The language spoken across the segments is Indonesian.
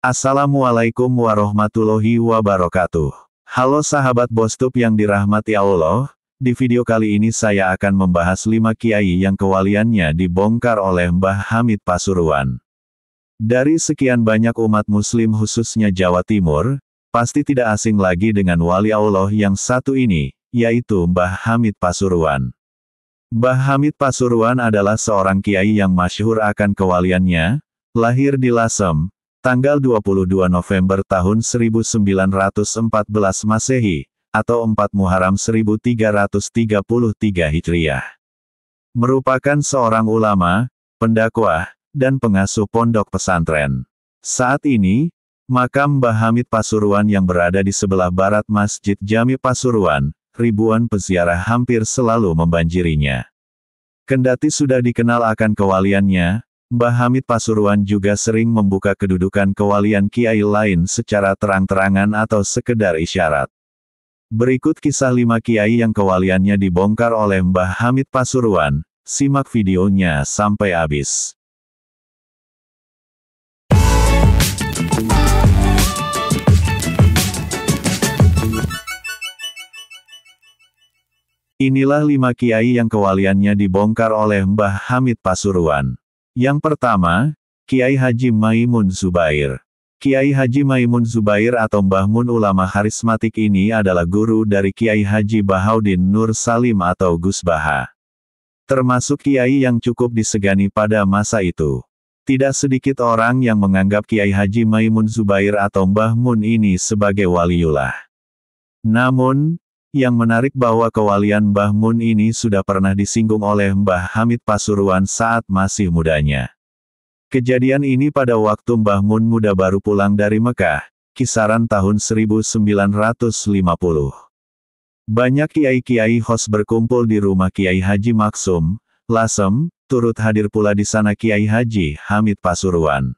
Assalamualaikum warahmatullahi wabarakatuh. Halo sahabat Bostub yang dirahmati Allah, di video kali ini saya akan membahas 5 kiai yang kewaliannya dibongkar oleh Mbah Hamid Pasuruan. Dari sekian banyak umat muslim khususnya Jawa Timur, pasti tidak asing lagi dengan wali Allah yang satu ini, yaitu Mbah Hamid Pasuruan. Mbah Hamid Pasuruan adalah seorang kiai yang masyhur akan kewaliannya, lahir di Lasem, tanggal 22 November tahun 1914 Masehi, atau 4 Muharram 1333 Hijriah. Merupakan seorang ulama, pendakwah, dan pengasuh pondok pesantren. Saat ini, makam Mbah Hamid Pasuruan yang berada di sebelah barat Masjid Jami Pasuruan, ribuan peziarah hampir selalu membanjirinya. Kendati sudah dikenal akan kewaliannya, Mbah Hamid Pasuruan juga sering membuka kedudukan kewalian kiai lain secara terang-terangan atau sekedar isyarat. Berikut kisah 5 kiai yang kewaliannya dibongkar oleh Mbah Hamid Pasuruan, simak videonya sampai habis. Inilah 5 kiai yang kewaliannya dibongkar oleh Mbah Hamid Pasuruan. Yang pertama, Kiai Haji Maimun Zubair. Kiai Haji Maimun Zubair atau Mbah Mun ulama karismatik ini adalah guru dari Kiai Haji Bahaudin Nur Salim atau Gus Baha. Termasuk kiai yang cukup disegani pada masa itu. Tidak sedikit orang yang menganggap Kiai Haji Maimun Zubair atau Mbah Mun ini sebagai waliullah. Namun, yang menarik bahwa kewalian Mbah Mun ini sudah pernah disinggung oleh Mbah Hamid Pasuruan saat masih mudanya. Kejadian ini pada waktu Mbah Mun muda baru pulang dari Mekah, kisaran tahun 1950. Banyak kiai-kiai khos berkumpul di rumah Kiai Haji Maksum, Lasem, turut hadir pula di sana Kiai Haji Hamid Pasuruan.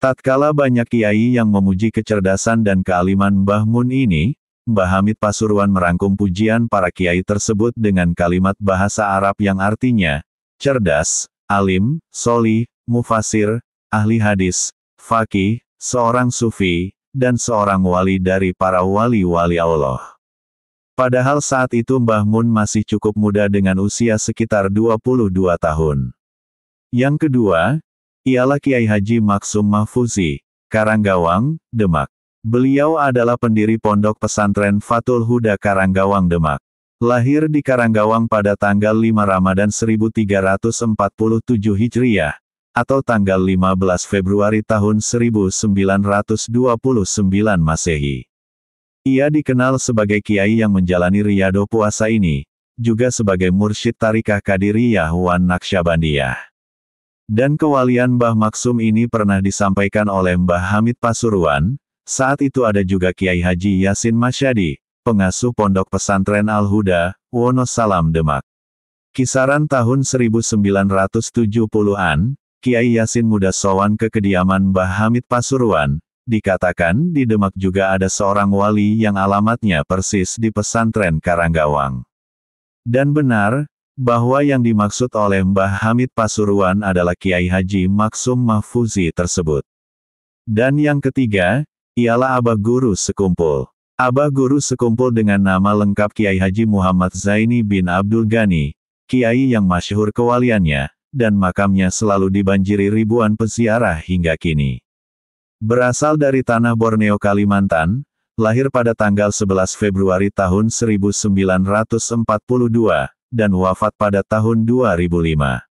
Tatkala banyak kiai yang memuji kecerdasan dan kealiman Mbah Mun ini, Mbah Hamid Pasuruan merangkum pujian para kiai tersebut dengan kalimat bahasa Arab yang artinya, cerdas, alim, solih, mufasir, ahli hadis, faqih, seorang sufi, dan seorang wali dari para wali-wali Allah. Padahal saat itu Mbah Mun masih cukup muda dengan usia sekitar 22 tahun. Yang kedua, ialah Kiai Haji Maksum Mahfuzi, Karanggawang, Demak. Beliau adalah pendiri pondok pesantren Fathul Huda Karanggawang Demak. Lahir di Karanggawang pada tanggal 5 Ramadan 1347 Hijriah, atau tanggal 15 Februari tahun 1929 Masehi. Ia dikenal sebagai kiai yang menjalani riyadhah puasa ini, juga sebagai mursyid Tarikah Qadiriyah wan Naqsyabandiyah. Dan kewalian Mbah Maksum ini pernah disampaikan oleh Mbah Hamid Pasuruan. Saat itu ada juga Kiai Haji Yasin Masyadi, pengasuh pondok pesantren Al-Huda, Wonosalam Demak. Kisaran tahun 1970-an, Kiai Yasin muda sowan ke kediaman Mbah Hamid Pasuruan. Dikatakan di Demak juga ada seorang wali yang alamatnya persis di pesantren Karanggawang. Dan benar, bahwa yang dimaksud oleh Mbah Hamid Pasuruan adalah Kiai Haji Maksum Mahfuzi tersebut. Dan yang ketiga, ialah Abah Guru Sekumpul. Abah Guru Sekumpul dengan nama lengkap Kiai Haji Muhammad Zaini bin Abdul Ghani, kiai yang masyhur kewaliannya, dan makamnya selalu dibanjiri ribuan peziarah hingga kini. Berasal dari tanah Borneo Kalimantan, lahir pada tanggal 11 Februari tahun 1942, dan wafat pada tahun 2005.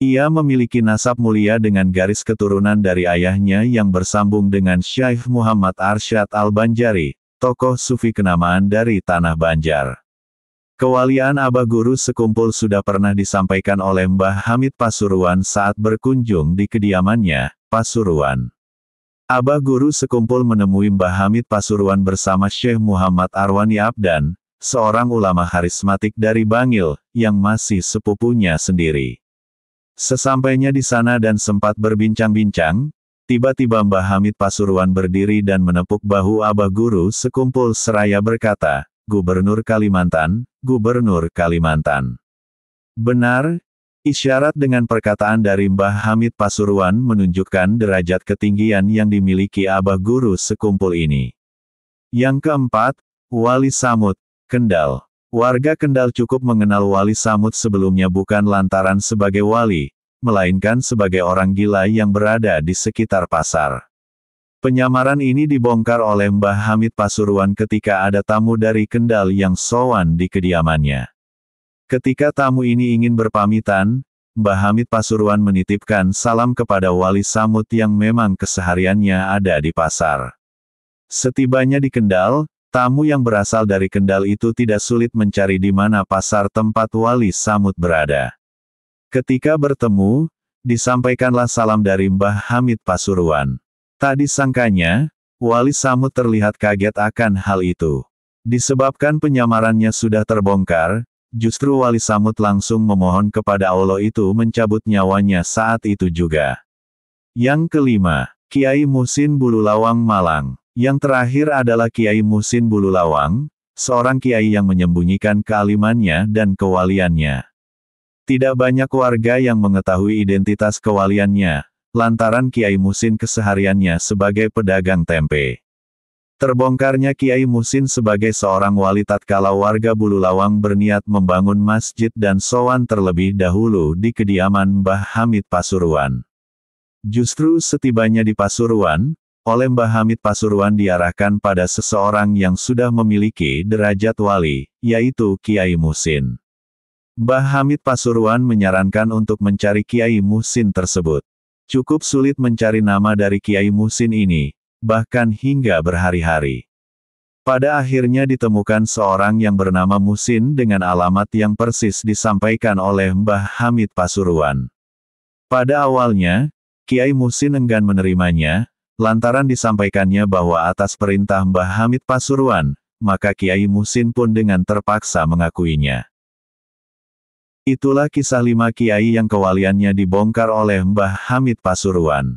Ia memiliki nasab mulia dengan garis keturunan dari ayahnya yang bersambung dengan Syekh Muhammad Arsyad Al-Banjari, tokoh sufi kenamaan dari Tanah Banjar. Kewalian Abah Guru Sekumpul sudah pernah disampaikan oleh Mbah Hamid Pasuruan saat berkunjung di kediamannya, Pasuruan. Abah Guru Sekumpul menemui Mbah Hamid Pasuruan bersama Syekh Muhammad Arwani Abdan, seorang ulama karismatik dari Bangil, yang masih sepupunya sendiri. Sesampainya di sana dan sempat berbincang-bincang, tiba-tiba Mbah Hamid Pasuruan berdiri dan menepuk bahu Abah Guru Sekumpul seraya berkata, "Gubernur Kalimantan, Gubernur Kalimantan." Benar, Isyarat dengan perkataan dari Mbah Hamid Pasuruan menunjukkan derajat ketinggian yang dimiliki abah guru sekumpul ini. Yang keempat, Wali Samut, Kendal. Warga Kendal cukup mengenal Wali Samut sebelumnya bukan lantaran sebagai wali, melainkan sebagai orang gila yang berada di sekitar pasar. Penyamaran ini dibongkar oleh Mbah Hamid Pasuruan ketika ada tamu dari Kendal yang sowan di kediamannya. Ketika tamu ini ingin berpamitan, Mbah Hamid Pasuruan menitipkan salam kepada Wali Samut yang memang kesehariannya ada di pasar. Setibanya di Kendal, tamu yang berasal dari Kendal itu tidak sulit mencari di mana pasar tempat Wali Samut berada. Ketika bertemu, disampaikanlah salam dari Mbah Hamid Pasuruan. Tak disangkanya, Wali Samut terlihat kaget akan hal itu. Disebabkan penyamarannya sudah terbongkar, justru Wali Samut langsung memohon kepada Allah itu mencabut nyawanya saat itu juga. Yang kelima, Kiai Muhsin Bululawang Malang. Yang terakhir adalah Kiai Muhsin Bululawang, seorang kiai yang menyembunyikan kealimannya dan kewaliannya. Tidak banyak warga yang mengetahui identitas kewaliannya, lantaran Kiai Muhsin kesehariannya sebagai pedagang tempe. Terbongkarnya Kiai Muhsin sebagai seorang wali tatkala warga Bululawang berniat membangun masjid dan sowan terlebih dahulu di kediaman Mbah Hamid Pasuruan. Justru setibanya di Pasuruan, oleh Mbah Hamid Pasuruan diarahkan pada seseorang yang sudah memiliki derajat wali, yaitu Kiai Muhsin. Mbah Hamid Pasuruan menyarankan untuk mencari Kiai Muhsin tersebut. Cukup sulit mencari nama dari Kiai Muhsin ini, bahkan hingga berhari-hari. Pada akhirnya ditemukan seorang yang bernama Muhsin dengan alamat yang persis disampaikan oleh Mbah Hamid Pasuruan. Pada awalnya, Kiai Muhsin enggan menerimanya, lantaran disampaikannya bahwa atas perintah Mbah Hamid Pasuruan, maka Kiai Muhsin pun dengan terpaksa mengakuinya. Itulah kisah 5 kiai yang kewaliannya dibongkar oleh Mbah Hamid Pasuruan.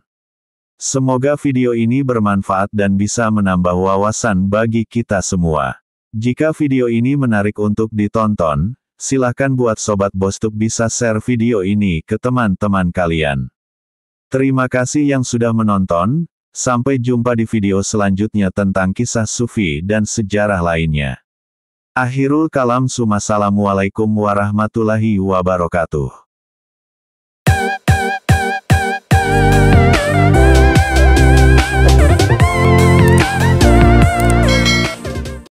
Semoga video ini bermanfaat dan bisa menambah wawasan bagi kita semua. Jika video ini menarik untuk ditonton, silahkan buat Sobat Bostub bisa share video ini ke teman-teman kalian. Terima kasih yang sudah menonton. Sampai jumpa di video selanjutnya tentang kisah sufi dan sejarah lainnya. Akhirul kalam, Assalamualaikum warahmatullahi wabarakatuh.